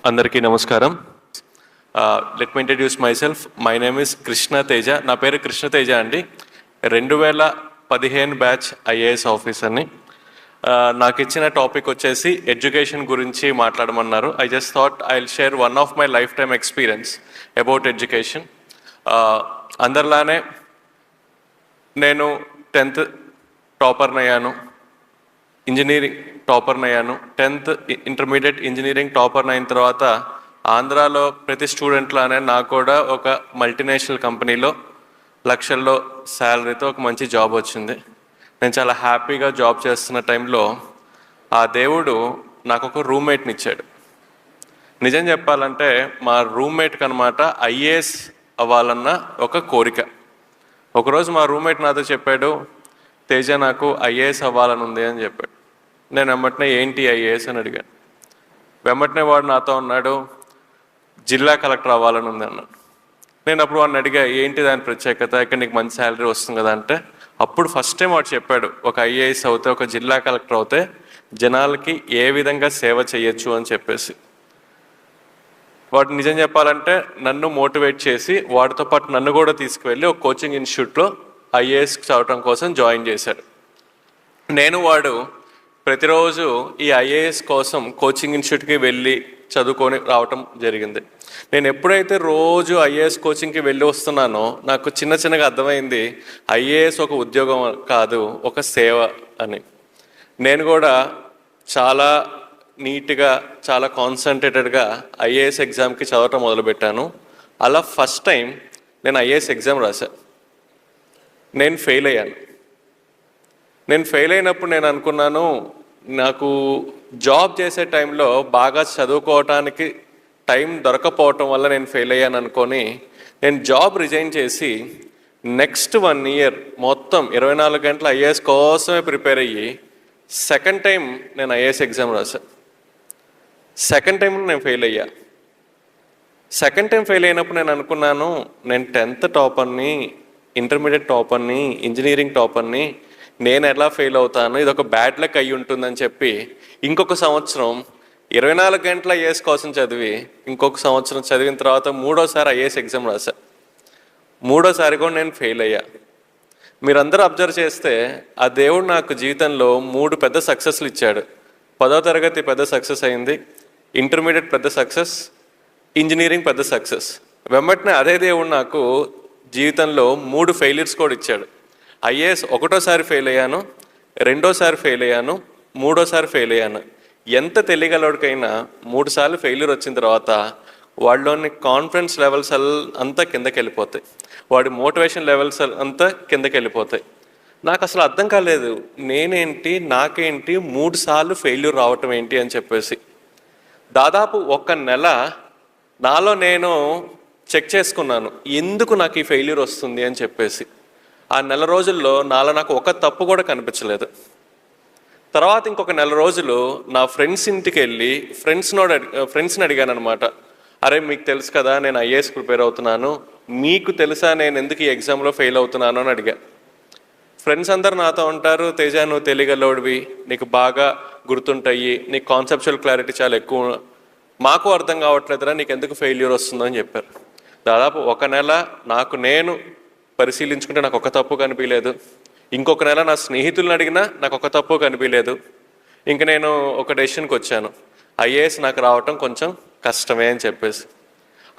అందరికీ నమస్కారం. Let me introduce my self. My name is Krishna Teja. నా పేరు కృష్ణ తేజ అండి. 2015 బ్యాచ్ ఐఏఎస్ ఆఫీసర్ని. నాకు ఇచ్చిన టాపిక్ వచ్చేసి ఎడ్యుకేషన్ గురించి మాట్లాడమన్నారు. I just thought I will share one of my life time experience about education. అందరిలానే నేను 10th టాపర్ని అయ్యాను, ఇంజనీరింగ్ టాపర్ని అయ్యాను. 10th ఇంటర్మీడియట్ ఇంజనీరింగ్ టాపర్ని అయిన తర్వాత ఆంధ్రాలో ప్రతి స్టూడెంట్లానే నాకు కూడా ఒక మల్టీనేషనల్ కంపెనీలో లక్షల్లో శాలరీతో ఒక మంచి జాబ్ వచ్చింది. నేను చాలా హ్యాపీగా జాబ్ చేస్తున్న టైంలో ఆ దేవుడు నాకు ఒక రూమ్మేట్ని ఇచ్చాడు. నిజం చెప్పాలంటే మా రూమ్మేట్కి అనమాట ఐఏఎస్ అవ్వాలన్న ఒక కోరిక. ఒకరోజు మా రూమ్మేట్ నాతో చెప్పాడు, తేజ నాకు ఐఏఎస్ అవ్వాలని ఉంది అని చెప్పాడు. నేను వెంబటనే ఏంటి ఐఏఎస్ అని అడిగాను. వెంబటనే వాడు నాతో అన్నాడు, జిల్లా కలెక్టర్ అవ్వాలని ఉంది అన్నాడు. నేను అప్పుడు వాడిని అడిగా, ఏంటి దాని ప్రత్యేకత, ఇక్కడ నీకు మంచి శాలరీ వస్తుంది కదా అంటే, అప్పుడు ఫస్ట్ టైం వాడు చెప్పాడు, ఒక ఐఏఎస్ అవుతే, ఒక జిల్లా కలెక్టర్ అవుతే జనాలకి ఏ విధంగా సేవ చేయొచ్చు అని చెప్పేసి. వాడు నిజం చెప్పాలంటే నన్ను మోటివేట్ చేసి వాడితో పాటు నన్ను కూడా తీసుకువెళ్ళి ఒక కోచింగ్ ఇన్స్టిట్యూట్లో ఐఏఎస్ చదవటం కోసం జాయిన్ చేశాడు. నేను వాడు ప్రతిరోజు ఈ ఐఏఎస్ కోసం కోచింగ్ ఇన్స్టిట్యూట్కి వెళ్ళి చదువుకొని రావటం జరిగింది. నేను ఎప్పుడైతే రోజు ఐఏఎస్ కోచింగ్కి వెళ్ళి వస్తున్నానో నాకు చిన్నగా అర్థమైంది, ఐఏఎస్ ఒక ఉద్యోగం కాదు, ఒక సేవ అని. నేను కూడా చాలా నీట్గా, చాలా కాన్సన్ట్రేటెడ్గా ఐఏఎస్ ఎగ్జామ్కి చదవటం మొదలుపెట్టాను. అలా ఫస్ట్ టైం నేను ఐఏఎస్ ఎగ్జామ్ రాశాను. నేను ఫెయిల్ అయ్యాను. నేను ఫెయిల్ అయినప్పుడు నేను అనుకున్నాను, నాకు జాబ్ చేసే టైంలో బాగా చదువుకోవటానికి టైం దొరకపోవటం వల్ల నేను ఫెయిల్ అయ్యాను అనుకొని నేను జాబ్ రిజైన్ చేసి నెక్స్ట్ 1 year మొత్తం 24 గంటలు ఐఏఎస్ కోసమే ప్రిపేర్ అయ్యి సెకండ్ టైం నేను ఐఏఎస్ ఎగ్జామ్ రాశాను. సెకండ్ టైం నేను ఫెయిల్ అయ్యా. సెకండ్ టైం ఫెయిల్ అయినప్పుడు నేను అనుకున్నాను, నేను 10th టాపర్ని, ఇంటర్మీడియట్ టాపర్ని, ఇంజనీరింగ్ టాపర్ని, నేను ఎలా ఫెయిల్ అవుతాను, ఇది ఒక బ్యాడ్ లక్ అయ్యి ఉంటుందని చెప్పి ఇంకొక సంవత్సరం 24 గంటల ఐఏఎస్ కోసం చదివి ఇంకొక సంవత్సరం చదివిన తర్వాత 3వసారి ఐఏఎస్ ఎగ్జామ్ రాశా. 3వసారి కూడా నేను ఫెయిల్ అయ్యా. మీరందరూ అబ్జర్వ్ చేస్తే ఆ దేవుడు నాకు జీవితంలో 3 పెద్ద సక్సెస్లు ఇచ్చాడు. 10వ తరగతి పెద్ద సక్సెస్ అయింది, ఇంటర్మీడియట్ పెద్ద సక్సెస్, ఇంజనీరింగ్ పెద్ద సక్సెస్. వెంబటనే అదే దేవుడు నాకు జీవితంలో 3 ఫెయిల్యూర్స్ కూడా ఇచ్చాడు. ఐఏఎస్ 1వసారి ఫెయిల్ అయ్యాను, 2వసారి ఫెయిల్ అయ్యాను, 3వసారి ఫెయిల్ అయ్యాను. ఎంత తెలియగలవాడికైనా 3 సార్లు ఫెయిల్యూర్ వచ్చిన తర్వాత వాడిలోని కాన్ఫిడెన్స్ లెవెల్స్ అంతా కిందకి వెళ్ళిపోతాయి, వాడి మోటివేషన్ లెవెల్స్ అంతా కిందకి వెళ్ళిపోతాయి. నాకు అసలు అర్థం కాలేదు, నేనేంటి, నాకేంటి 3 సార్లు ఫెయిల్యూర్ రావటం ఏంటి అని చెప్పేసి. దాదాపు 1 నెల నాలో నేను చెక్ చేసుకున్నాను, ఎందుకు నాకు ఈ ఫెయిల్యూర్ వస్తుంది అని చెప్పేసి. ఆ నెల రోజుల్లో నాలో నాకు ఒక తప్పు కూడా కనిపించలేదు. తర్వాత ఇంకొక నెల రోజులు నా ఫ్రెండ్స్ ఇంటికి వెళ్ళి ఫ్రెండ్స్ని అడిగాను అనమాట. అరే, మీకు తెలుసు కదా నేను ఐఏఎస్ ప్రిపేర్ అవుతున్నాను, మీకు తెలుసా నేను ఎందుకు ఈ ఎగ్జామ్లో ఫెయిల్ అవుతున్నాను అని అడిగా. ఫ్రెండ్స్ అందరు నాతో ఉంటారు, తేజ నువ్వు తెలియగలవాడివి, నీకు బాగా గుర్తుంటాయి, నీకు కాన్సెప్చువల్ క్లారిటీ చాలా ఎక్కువ, మాకు అర్థం కావట్లేదురా నీకు ఎందుకు ఫెయిల్యూర్ వస్తుందో అని చెప్పారు. దాదాపు 1 నెల నాకు నేను పరిశీలించుకుంటే నాకు ఒక తప్పు కనిపించలేదు. ఇంకొక నెల నా స్నేహితులను అడిగినా నాకు ఒక తప్పు కనిపించలేదు. ఇంక నేను ఒక డెసిషన్కి వచ్చాను, ఐఏఎస్ నాకు రావటం కొంచెం కష్టమే అని చెప్పేసి.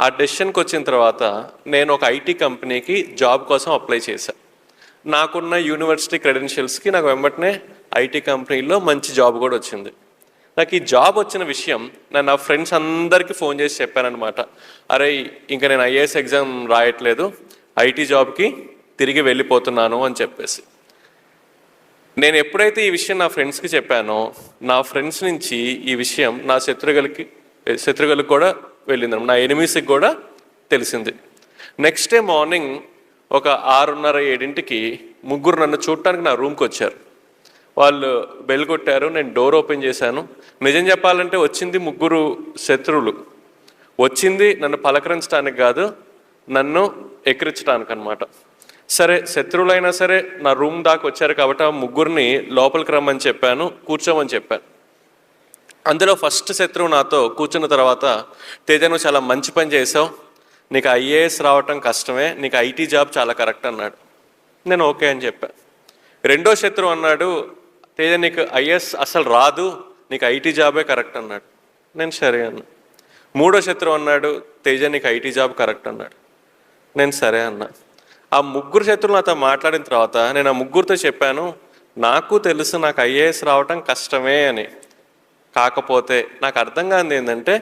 ఆ డెసిషన్కి వచ్చిన తర్వాత నేను ఒక ఐటీ కంపెనీకి జాబ్ కోసం అప్లై చేశాను. నాకున్న యూనివర్సిటీ క్రెడెన్షియల్స్కి నాకు వెంబటనే ఐటీ కంపెనీలో మంచి జాబ్ కూడా వచ్చింది. నాకు ఈ జాబ్ వచ్చిన విషయం నేను నా ఫ్రెండ్స్ అందరికీ ఫోన్ చేసి చెప్పానమాట. అరే, ఇంకా నేను ఐఏఎస్ ఎగ్జామ్ రాయట్లేదు, ఐటీ జాబ్కి తిరిగి వెళ్ళిపోతున్నాను అని చెప్పేసి. నేను ఎప్పుడైతే ఈ విషయం నా ఫ్రెండ్స్కి చెప్పానో, నా ఫ్రెండ్స్ నుంచి ఈ విషయం నా శత్రువులకు కూడా వెళ్ళింది, నా ఎనిమీస్కి కూడా తెలిసింది. నెక్స్ట్ డే మార్నింగ్ ఒక 6:30-7 ముగ్గురు నన్ను చూడటానికి నా రూమ్కి వచ్చారు. వాళ్ళు బెల్ కొట్టారు, నేను డోర్ ఓపెన్ చేశాను. నిజం చెప్పాలంటే వచ్చింది 3 శత్రువులు. వచ్చింది నన్ను పలకరించడానికి కాదు, నన్ను ఎక్కిరించడానికి అనమాట. సరే, శత్రువులైనా సరే నా రూమ్ దాకా వచ్చారు కాబట్టి ఆ 3 లోపలికి రమ్మని చెప్పాను, కూర్చోమని చెప్పాను. అందులో ఫస్ట్ శత్రువు నాతో కూర్చున్న తర్వాత, తేజ నువ్వు చాలా మంచి పని చేసావు, నీకు ఐఏఎస్ రావటం కష్టమే, నీకు ఐటీ జాబ్ చాలా కరెక్ట్ అన్నాడు. నేను ఓకే అని చెప్పా. రెండో శత్రువు అన్నాడు, తేజ నీకు ఐఏఎస్ అసలు రాదు, నీకు ఐటీ జాబే కరెక్ట్ అన్నాడు. నేను సరే అన్నా. మూడో శత్రువు అన్నాడు, తేజ నీకు ఐటీ జాబ్ కరెక్ట్ అన్నాడు. నేను సరే అన్నా. ఆ ముగ్గురు శత్రువులు నాతో మాట్లాడిన తర్వాత నేను ఆ ముగ్గురితో చెప్పాను, నాకు తెలుసు నాకు ఐఏఎస్ రావటం కష్టమే అని. కాకపోతే నాకు అర్థం కానిది ఏంటంటే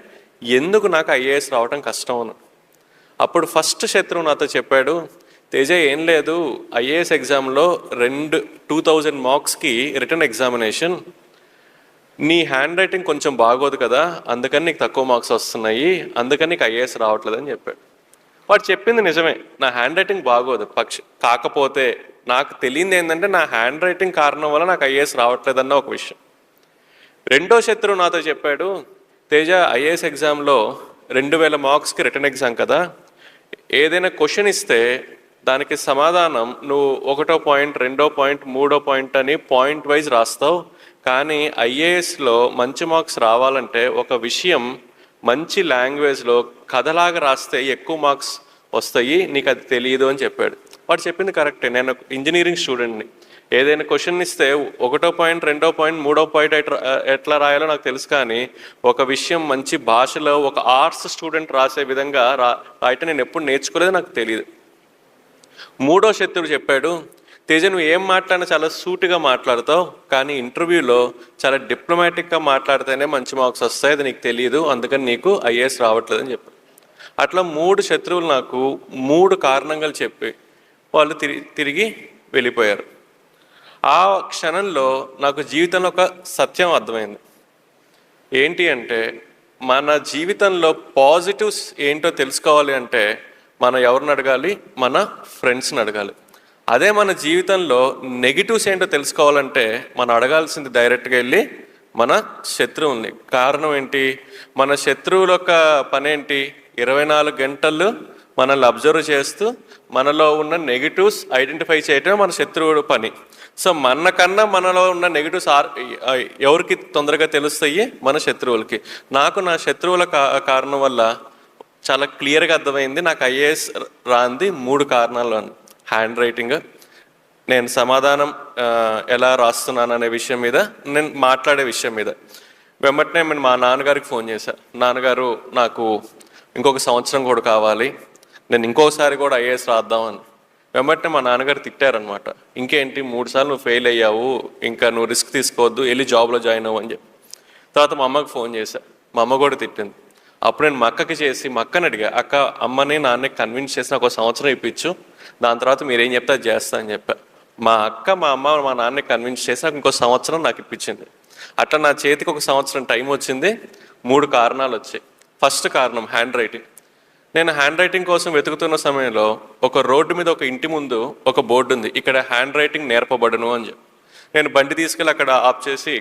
ఎందుకు నాకు ఐఏఎస్ రావటం కష్టం అని. అప్పుడు ఫస్ట్ శత్రువు నాతో చెప్పాడు, తేజ ఏం లేదు, ఐఏఎస్ ఎగ్జామ్లో 2000 మార్క్స్కి రిటర్న్ ఎగ్జామినేషన్, నీ హ్యాండ్ రైటింగ్ కొంచెం బాగోదు కదా, అందుకని నీకు తక్కువ మార్క్స్ వస్తున్నాయి, అందుకని నీకు ఐఏఎస్ రావట్లేదని చెప్పాడు. వాడు చెప్పింది నిజమే, నా హ్యాండ్ రైటింగ్ బాగోదు, కాకపోతే నాకు తెలియంది ఏంటంటే నా హ్యాండ్ రైటింగ్ కారణం వల్ల నాకు ఐఏఎస్ రావట్లేదన్న ఒక విషయం. రెండో శత్రువు నాతో చెప్పాడు, తేజ ఐఏఎస్ ఎగ్జామ్లో 2000 మార్క్స్కి రిటర్న్ ఎగ్జామ్ కదా, ఏదైనా క్వశ్చన్ ఇస్తే దానికి సమాధానం నువ్వు 1వ పాయింట్ 2వ పాయింట్ 3వ పాయింట్ అని పాయింట్ వైజ్ రాస్తావు, కానీ ఐఏఎస్లో మంచి మార్క్స్ రావాలంటే ఒక విషయం మంచి లాంగ్వేజ్లో కథలాగా రాస్తే ఎక్కువ మార్క్స్ వస్తాయి, నీకు అది తెలియదు అని చెప్పాడు. వాడు చెప్పింది కరెక్టే. నేను ఇంజనీరింగ్ స్టూడెంట్ని, ఏదైనా క్వశ్చన్ ఇస్తే 1వ పాయింట్ 2వ పాయింట్ 3వ పాయింట్ ఎట్లా రాయాలో నాకు తెలుసు, కానీ ఒక విషయం మంచి భాషలో ఒక ఆర్ట్స్ స్టూడెంట్ రాసే విధంగా రాయటం నేను ఎప్పుడు నేర్చుకోలేదు, నాకు తెలియదు. మూడో శత్రువు చెప్పాడు, తేజ నువ్వు ఏం మాట్లాడినా చాలా సూటిగా మాట్లాడతావు, కానీ ఇంటర్వ్యూలో చాలా డిప్లొమాటిక్గా మాట్లాడితేనే మంచి మార్క్స్ వస్తాయి, అది నీకు తెలియదు, అందుకని నీకు ఐఏఎస్ రావట్లేదని చెప్పారు. అట్లా 3 శత్రువులు నాకు 3 కారణాలు చెప్పి వాళ్ళు తిరిగి వెళ్ళిపోయారు. ఆ క్షణంలో నాకు జీవితంలో ఒక సత్యం అర్థమైంది. ఏంటి అంటే మన జీవితంలో పాజిటివ్స్ ఏంటో తెలుసుకోవాలి అంటే మనం ఎవరిని అడగాలి? మన ఫ్రెండ్స్ని అడగాలి. అదే మన జీవితంలో నెగిటివ్స్ ఏంటో తెలుసుకోవాలంటే మనం అడగాల్సింది డైరెక్ట్గా వెళ్ళి మన శత్రువుల్ని. కారణం ఏంటి? మన శత్రువుల యొక్క పని ఏంటి? 24 గంటలు మనల్ని అబ్జర్వ్ చేస్తూ మనలో ఉన్న నెగిటివ్స్ ఐడెంటిఫై చేయటమే మన శత్రువుల పని. సో మనకన్నా మనలో ఉన్న నెగిటివ్స్ ఎవరికి తొందరగా తెలుస్తాయి? మన శత్రువులకి. నాకు నా శత్రువుల కారణం వల్ల చాలా క్లియర్గా అర్థమైంది నాకు ఐఏఎస్ రాంది 3 కారణాలు. హ్యాండ్ రైటింగ్, నేను సమాధానం ఎలా రాస్తున్నాను అనే విషయం మీద, నేను మాట్లాడే విషయం మీద. వెంబటనే నేను మా నాన్నగారికి ఫోన్ చేశాను. నాన్నగారు నాకు ఇంకొక సంవత్సరం కూడా కావాలి, నేను ఇంకోసారి కూడా ఐఏఎస్ రాద్దామని. వెంబటనే మా నాన్నగారు తిట్టారనమాట. ఇంకేంటి 3 సార్లు నువ్వు ఫెయిల్ అయ్యావు, ఇంకా నువ్వు రిస్క్ తీసుకోవద్దు, వెళ్ళి జాబ్లో జాయిన్ అవ్వు అని చెప్పి. తర్వాత మా అమ్మకి ఫోన్ చేశా, మా అమ్మ కూడా తిట్టింది. అప్పుడు నేను మా అక్కకి చేసి మా అక్కని అడిగా, అక్క అమ్మని నాన్నకి కన్విన్స్ చేసి నాకు 1 సంవత్సరం ఇప్పించు, దాని తర్వాత మీరేం చెప్తే అది చేస్తా అని చెప్పా. మా అక్క మా అమ్మ మా నాన్నని కన్విన్స్ చేసి నాకు 1 సంవత్సరం నాకు ఇప్పించింది. అట్లా నా చేతికి 1 సంవత్సరం టైం వచ్చింది. 3 కారణాలు వచ్చాయి. ఫస్ట్ కారణం హ్యాండ్ రైటింగ్. నేను హ్యాండ్ రైటింగ్ కోసం వెతుకుతున్న సమయంలో ఒక రోడ్డు మీద ఒక ఇంటి ముందు ఒక బోర్డు ఉంది, ఇక్కడ హ్యాండ్ రైటింగ్ నేర్పబడును అని చెప్పి. నేను బండి తీసుకెళ్ళి అక్కడ ఆఫ్ చేసి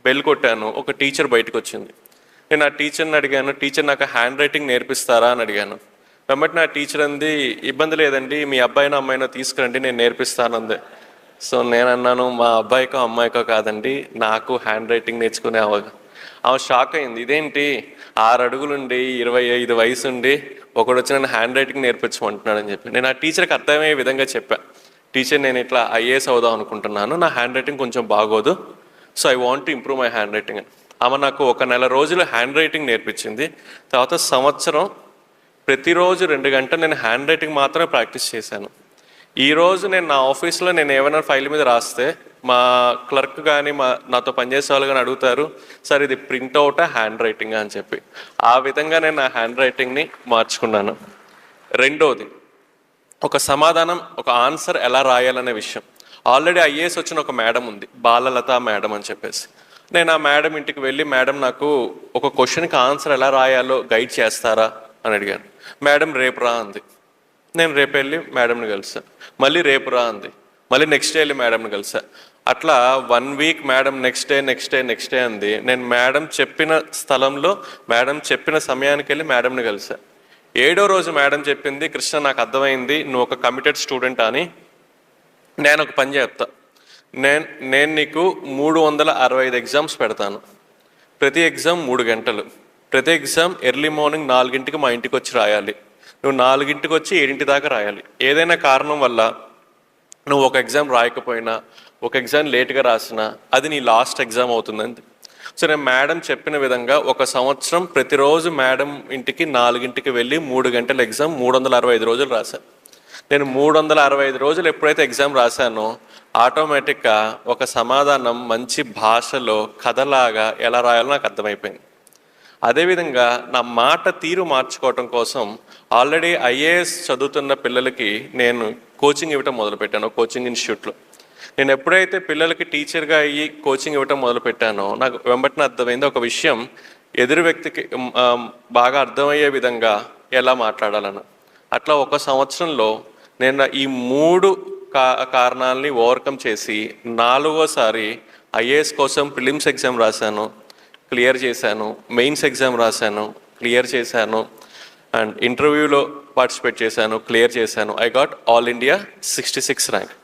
బెల్ కొట్టాను. ఒక టీచర్ బయటకు వచ్చింది. నేను ఆ టీచర్ని అడిగాను, టీచర్ నాకు హ్యాండ్ రైటింగ్ నేర్పిస్తారా అని అడిగాను. వెంబటి నా టీచర్ అంది, ఇబ్బంది లేదండి, మీ అబ్బాయినో అమ్మాయినో తీసుకురండి, నేను నేర్పిస్తానంది. సో నేను అన్నాను, మా అబ్బాయికో అమ్మాయికో కాదండి, నాకు హ్యాండ్ రైటింగ్ నేర్చుకునే ఆమె షాక్ అయింది. ఇదేంటి 6 అడుగులుండి 25 వయసు ఉండి ఒకడు వచ్చి నన్ను హ్యాండ్ రైటింగ్ నేర్పించమంటున్నాడు అని చెప్పి. నేను ఆ టీచర్కి అర్థమయ్యే విధంగా చెప్పా, టీచర్ నేను ఇట్లా ఐఏఎస్ అవుదాం అనుకుంటున్నాను, నా హ్యాండ్ రైటింగ్ కొంచెం బాగోదు, so I want to improve my hand writing అని. ఆమె నాకు 1 నెల రోజులు హ్యాండ్ రైటింగ్ నేర్పించింది. తర్వాత సంవత్సరం ప్రతిరోజు 2 గంటలు నేను హ్యాండ్ రైటింగ్ మాత్రమే ప్రాక్టీస్ చేశాను. ఈరోజు నేను నా ఆఫీస్లో నేను ఏమైనా ఫైల్ మీద రాస్తే మా క్లర్క్ కానీ నాతో పనిచేసే వాళ్ళు కానీ అడుగుతారు, సార్ ఇది ప్రింట్అవుటా హ్యాండ్ రైటింగ్ అని చెప్పి. ఆ విధంగా నేను నా హ్యాండ్ రైటింగ్ని మార్చుకున్నాను. రెండోది, ఒక సమాధానం ఒక ఆన్సర్ ఎలా రాయాలనే విషయం. ఆల్రెడీ ఐఏఎస్ వచ్చిన ఒక మేడం ఉంది, బాలలత మేడం అని చెప్పేసి. నేను ఆ మేడం ఇంటికి వెళ్ళి, మేడం నాకు ఒక క్వశ్చన్కి ఆన్సర్ ఎలా రాయాలో గైడ్ చేస్తారా అని అడిగాను. మేడం రేపు రా అంది. నేను రేపు వెళ్ళి మేడంని కలిసా. మళ్ళీ రేపు రా అంది. మళ్ళీ నెక్స్ట్ డే వెళ్ళి మేడంని కలిసా. అట్లా 1 వీక్ మేడం నెక్స్ట్ డే అంది. నేను మేడం చెప్పిన స్థలంలో మేడం చెప్పిన సమయానికి వెళ్ళి మేడంని కలిసా. 7వ రోజు మేడం చెప్పింది, కృష్ణ నాకు అర్థమైంది నువ్వు ఒక కమిటెడ్ స్టూడెంట్ అని, నేను ఒక పని చెప్తా, నేను నీకు 365 ఎగ్జామ్స్ పెడతాను, ప్రతి ఎగ్జామ్ 3 గంటలు, ప్రతి ఎగ్జామ్ ఎర్లీ మార్నింగ్ 4ంటికి మా ఇంటికి వచ్చి రాయాలి. నువ్వు 4ంటికి వచ్చి 7 దాకా రాయాలి. ఏదైనా కారణం వల్ల నువ్వు ఒక ఎగ్జామ్ రాయకపోయినా, ఒక ఎగ్జామ్ లేట్గా రాసినా అది నీ లాస్ట్ ఎగ్జామ్ అవుతుందండి. సో నేను మేడం చెప్పిన విధంగా 1 సంవత్సరం ప్రతిరోజు మేడం ఇంటికి 4ంటికి వెళ్ళి 3 గంటల ఎగ్జామ్ 365 రోజులు రాశాను. నేను 365 రోజులు ఎప్పుడైతే ఎగ్జామ్ రాశానో ఆటోమేటిక్గా ఒక సమాధానం మంచి భాషలో కథలాగా ఎలా రాయాలో నాకు అర్థమైపోయింది. అదేవిధంగా నా మాట తీరు మార్చుకోవటం కోసం ఆల్రెడీ ఐఏఎస్ చదువుతున్న పిల్లలకి నేను కోచింగ్ ఇవ్వటం మొదలుపెట్టాను కోచింగ్ ఇన్స్టిట్యూట్లో. నేను ఎప్పుడైతే పిల్లలకి టీచర్గా అయ్యి కోచింగ్ ఇవ్వటం మొదలుపెట్టానో నాకు వెంబటిన అర్థమైంది ఒక విషయం, ఎదురు వ్యక్తికి బాగా అర్థమయ్యే విధంగా ఎలా మాట్లాడాలను. అట్లా 1 సంవత్సరంలో నేను ఈ 3 కారణాలని ఓవర్కమ్ చేసి 4వసారి ఐఏఎస్ కోసం ప్రిలిమ్స్ ఎగ్జామ్ రాశాను, క్లియర్ చేశాను. మెయిన్స్ ఎగ్జామ్ రాశాను, క్లియర్ చేశాను. అండ్ ఇంటర్వ్యూలో పార్టిసిపేట్ చేశాను, క్లియర్ చేశాను. I got all India 66 rank.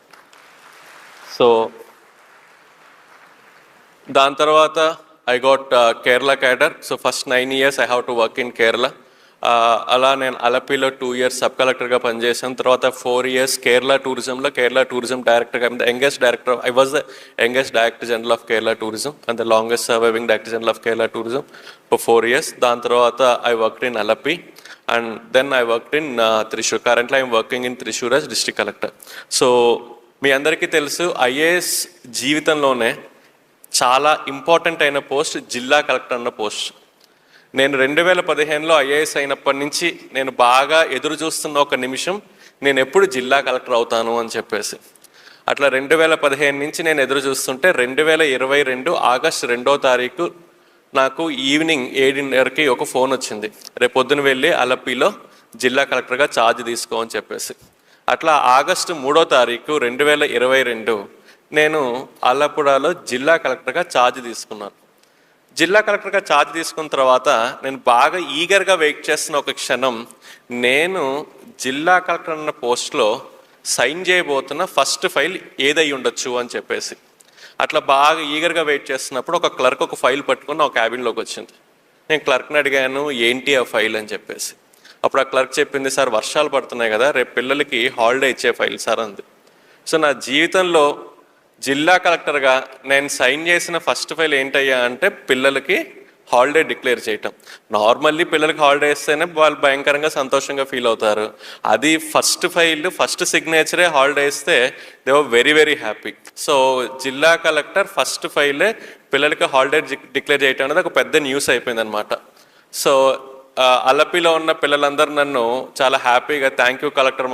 So దాని తర్వాత I got Kerala cadre. So first 9 years I have to work in Kerala. అలా నేను అలపిలో 2 years సబ్ కలెక్టర్గా పనిచేశాను. తర్వాత 4 years కేరళ టూరిజం డైరెక్టర్గా. Youngest director, I was the youngest director general of Kerala tourism and the longest surviving director general of Kerala tourism for 4 years. దాని తర్వాత I worked in Alleppey and then I worked in Thrissur. Currently I'm working in Thrissur as district collector. So మీ అందరికీ తెలుసు IAS జీవితంలోనే చాలా important అయిన post జిల్లా collector అన్న పోస్ట్. నేను 2015లో ఐఏఎస్ అయినప్పటి నుంచి నేను బాగా ఎదురు చూస్తున్న ఒక నిమిషం, నేను ఎప్పుడు జిల్లా కలెక్టర్ అవుతాను అని చెప్పేసి. అట్లా 2015 నుంచి నేను ఎదురు చూస్తుంటే 2022 ఆగస్టు 2వ తారీఖు నాకు ఈవినింగ్ 7:30కి ఒక ఫోన్ వచ్చింది, రేపు పొద్దున వెళ్ళి అలపిలో జిల్లా కలెక్టర్గా ఛార్జ్ తీసుకో అని చెప్పేసి. అట్లా ఆగస్టు 3వ తారీఖు 2022 నేను ఆలప్పుడాలో జిల్లా కలెక్టర్గా ఛార్జ్ తీసుకున్నాను. జిల్లా కలెక్టర్గా ఛార్జ్ తీసుకున్న తర్వాత నేను బాగా ఈగర్గా వెయిట్ చేస్తున్న ఒక క్షణం, నేను జిల్లా కలెక్టర్ అన్న పోస్ట్లో సైన్ చేయబోతున్న ఫస్ట్ ఫైల్ ఏదై ఉండొచ్చు అని చెప్పేసి. అట్లా బాగా ఈగర్గా వెయిట్ చేస్తున్నప్పుడు ఒక క్లర్క్ ఒక ఫైల్ పట్టుకుని నా క్యాబిన్లోకి వచ్చింది. నేను క్లర్క్ని అడిగాను ఏంటి ఆ ఫైల్ అని చెప్పేసి. అప్పుడు ఆ క్లర్క్ చెప్పింది, సార్ వర్షాలు పడుతున్నాయి కదా, రేపు పిల్లలకి హాలిడే ఇచ్చే ఫైల్ సార్ అంది. సో నా జీవితంలో జిల్లా కలెక్టర్గా నేను సైన్ చేసిన ఫస్ట్ ఫైల్ ఏంటయ్యా అంటే పిల్లలకి హాలిడే డిక్లేర్ చేయటం. నార్మల్లీ పిల్లలకి హాలిడే ఇస్తేనే వాళ్ళు భయంకరంగా సంతోషంగా ఫీల్ అవుతారు. అది ఫస్ట్ ఫైల్, ఫస్ట్ సిగ్నేచరే హాలిడే ఇస్తే they were very very happy. So జిల్లా కలెక్టర్ ఫస్ట్ ఫైలే పిల్లలకి హాలిడే డిక్లేర్ చేయటం అనేది ఒక పెద్ద న్యూస్ అయిపోయింది అనమాట. సో అలపిలో ఉన్న పిల్లలందరూ నన్ను చాలా హ్యాపీగా థ్యాంక్ యూ కలెక్టర్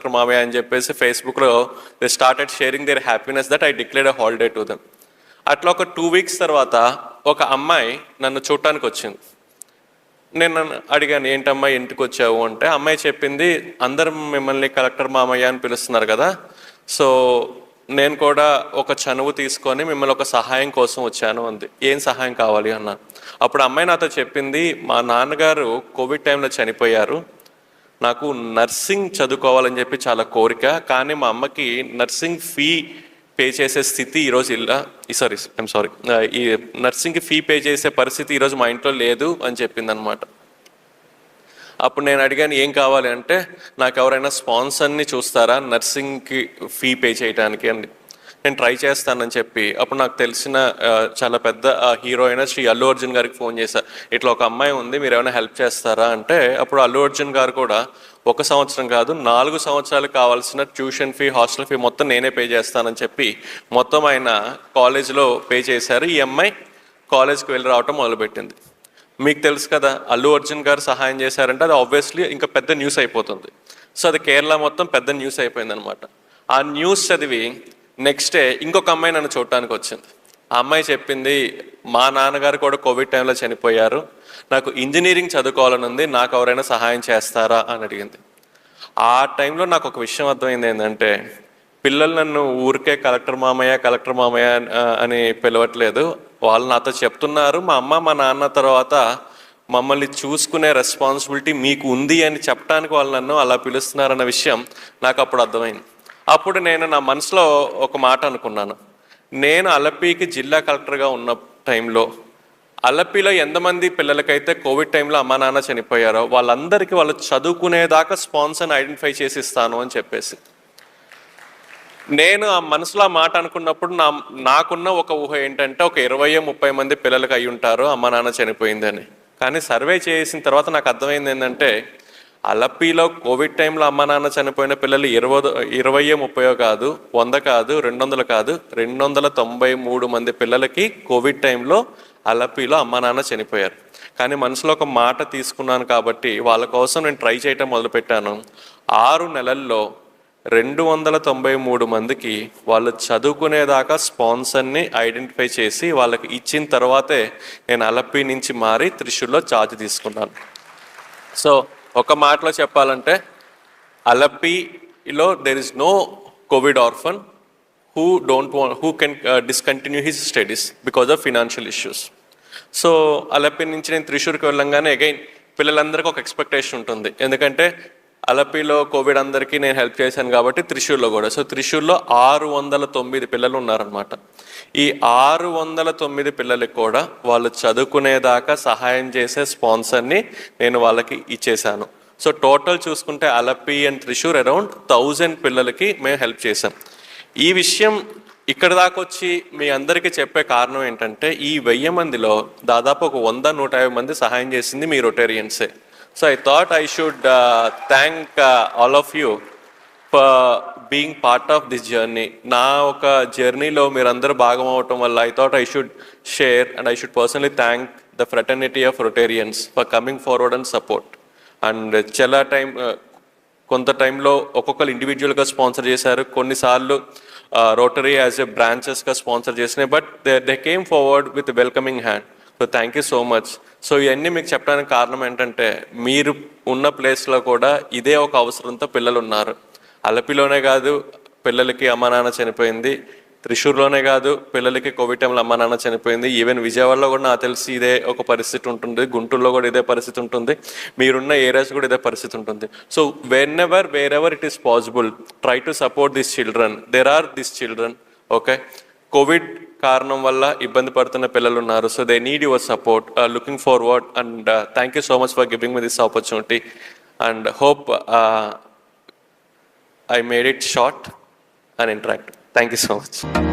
మామయ్య అని చెప్పేసి ఫేస్బుక్లో they started sharing their happiness that I declared a holiday to them. అట్లా ఒక 2 weeks తర్వాత ఒక అమ్మాయి నన్ను చూడటానికి వచ్చింది. నేను నన్ను అడిగాను ఏంటమ్మాయి ఇంటికి వచ్చావు అంటే, అమ్మాయి చెప్పింది అందరూ మిమ్మల్ని కలెక్టర్ మామయ్య అని పిలుస్తున్నారు కదా, సో నేను కూడా ఒక చనువు తీసుకొని మిమ్మల్ని ఒక సహాయం కోసం వచ్చాను అంది. ఏం సహాయం కావాలి అన్నాను. అప్పుడు అమ్మాయి నాతో చెప్పింది, మా నాన్నగారు కోవిడ్ టైంలో చనిపోయారు, నాకు నర్సింగ్ చదువుకోవాలని చెప్పి చాలా కోరిక, కానీ మా అమ్మకి నర్సింగ్ ఫీ పే చేసే స్థితి ఈరోజు ఈ నర్సింగ్కి ఫీ పే చేసే పరిస్థితి ఈరోజు మా ఇంట్లో లేదు అని చెప్పింది అనమాట. అప్పుడు నేను అడిగాను ఏం కావాలి అంటే, నాకు ఎవరైనా స్పాన్సర్ని చూస్తారా నర్సింగ్కి ఫీ పే చేయడానికి అని. నేను ట్రై చేస్తానని చెప్పి అప్పుడు నాకు తెలిసిన చాలా పెద్ద హీరో అయిన శ్రీ అల్లు అర్జున్ గారికి ఫోన్ చేశా, ఇట్లా ఒక అమ్మాయి ఉంది మీరు ఏమైనా హెల్ప్ చేస్తారా అంటే, అప్పుడు అల్లు అర్జున్ గారు కూడా 1 సంవత్సరం కాదు 4 సంవత్సరాలు కావాల్సిన ట్యూషన్ ఫీ, హాస్టల్ ఫీ మొత్తం నేనే పే చేస్తానని చెప్పి మొత్తం ఆయన కాలేజ్లో పే చేశారు. ఈ అమ్మాయి కాలేజ్కి వెళ్ళి రావటం మొదలుపెట్టింది. మీకు తెలుసు కదా, అల్లు అర్జున్ గారు సహాయం చేశారంటే అది ఆబ్వియస్లీ ఇంకా పెద్ద న్యూస్ అయిపోతుంది. సో అది కేరళ మొత్తం పెద్ద న్యూస్ అయిపోయింది అనమాట. ఆ న్యూస్ చదివి నెక్స్ట్ డే ఇంకొక అమ్మాయి నన్ను చూడటానికి వచ్చింది. ఆ అమ్మాయి చెప్పింది, మా నాన్నగారు కూడా కోవిడ్ టైంలో చనిపోయారు, నాకు ఇంజనీరింగ్ చదువుకోవాలని ఉంది, నాకు ఎవరైనా సహాయం చేస్తారా అని అడిగింది. ఆ టైంలో నాకు ఒక విషయం అర్థమైంది ఏంటంటే, పిల్లలు నన్ను ఊరికే కలెక్టర్ మామయ్య అని పిలవట్లేదు, వాళ్ళు నాతో చెప్తున్నారు మా అమ్మ మా నాన్న తర్వాత మమ్మల్ని చూసుకునే రెస్పాన్సిబిలిటీ మీకు ఉంది అని చెప్పడానికి వాళ్ళు నన్ను అలా పిలుస్తున్నారన్న విషయం నాకు అప్పుడు అర్థమైంది. అప్పుడు నేను నా మనసులో ఒక మాట అనుకున్నాను, నేను అలపికి జిల్లా కలెక్టర్గా ఉన్న టైంలో అలపిలో ఎంతమంది పిల్లలకైతే కోవిడ్ టైంలో అమ్మా నాన్న చనిపోయారో వాళ్ళందరికీ వాళ్ళు చదువుకునేదాకా స్పాన్సర్ని ఐడెంటిఫై చేసి ఇస్తాను అని చెప్పేసి నేను ఆ మనసులో ఆ మాట అనుకున్నప్పుడు నాకున్న ఒక ఊహ ఏంటంటే ఒక 20-30 మంది పిల్లలకి అయి ఉంటారు అమ్మ నాన్న చనిపోయిందని. కానీ సర్వే చేసిన తర్వాత నాకు అర్థమైంది ఏంటంటే అలపిలో కోవిడ్ టైంలో అమ్మ నాన్న చనిపోయిన పిల్లలు 20-30 కాదు, 100 కాదు, 200 కాదు, 293 మంది పిల్లలకి కోవిడ్ టైంలో అలపిలో అమ్మ నాన్న చనిపోయారు. కానీ మనసులో ఒక మాట తీసుకున్నాను కాబట్టి వాళ్ళ కోసం నేను ట్రై చేయటం మొదలుపెట్టాను. 6 నెలల్లో 293 మందికి వాళ్ళు చదువుకునేదాకా స్పాన్సర్ని ఐడెంటిఫై చేసి వాళ్ళకి ఇచ్చిన తర్వాతే నేను అలపి నుంచి మారి త్రిశూర్లో ఛార్జ్ తీసుకున్నాను. సో ఒక మాటలో చెప్పాలంటే అలపిలో there is no covid orphan who can discontinue his studies because of financial issues. So Alleppey నుంచి నేను త్రిశూర్కి వెళ్ళంగానే అగైన్ పిల్లలందరికీ ఒక ఎక్స్పెక్టేషన్ ఉంటుంది, ఎందుకంటే అలపిలో కోవిడ్ అందరికీ నేను హెల్ప్ చేశాను కాబట్టి త్రిశూర్లో కూడా. సో త్రిశూర్లో 609 పిల్లలు ఉన్నారనమాట. ఈ 609 పిల్లలకి కూడా వాళ్ళు చదువుకునేదాకా సహాయం చేసే స్పాన్సర్ని నేను వాళ్ళకి ఇచ్చేశాను. సో టోటల్ చూసుకుంటే అలపి అండ్ త్రిశూర్ అరౌండ్ 1000 పిల్లలకి మేము హెల్ప్ చేశాం. ఈ విషయం ఇక్కడ దాకా వచ్చి మీ అందరికీ చెప్పే కారణం ఏంటంటే ఈ 1000 మందిలో దాదాపు ఒక 100-150 మంది సహాయం చేసింది మీ రొటేరియన్సే. So I thought I should thank all of you for being part of this journey. నా ఒక జర్నీలో మీరందరూ భాగం అవటం వల్ల I thought I should share and I should personally thank the fraternity of Rotarians for coming forward and support. And చాలా కొంత టైంలో ఒక్కొక్కరు ఇండివిజువల్గా స్పాన్సర్ చేశారు, కొన్నిసార్లు రోటరీ యాజ్ ఎ బ్రాంచెస్గా స్పాన్సర్ చేసినాయి, but they came forward with welcoming hand. So thank you so much. So ఇవన్నీ మీకు చెప్పడానికి కారణం ఏంటంటే మీరు ఉన్న ప్లేస్లో కూడా ఇదే ఒక అవసరంతో పిల్లలు ఉన్నారు. అలపిలోనే కాదు పిల్లలకి అమ్మ నాన్న చనిపోయింది, త్రిశూర్లోనే కాదు పిల్లలకి కోవిడ్ టైంలో అమ్మ నాన్న చనిపోయింది, ఈవెన్ విజయవాడలో కూడా నాకు తెలిసి ఇదే ఒక పరిస్థితి ఉంటుంది, గుంటూరులో కూడా ఇదే పరిస్థితి ఉంటుంది, మీరున్న ఏరియాస్ కూడా ఇదే పరిస్థితి ఉంటుంది. So wherever it is possible try to support this children. There are this children, okay, covid కారణం వల్ల ఇబ్బంది పడుతున్న పిల్లలు ఉన్నారు. So they need your support. Looking forward and thank you so much for giving me this opportunity and hope I made it short and interactive. Thank you so much.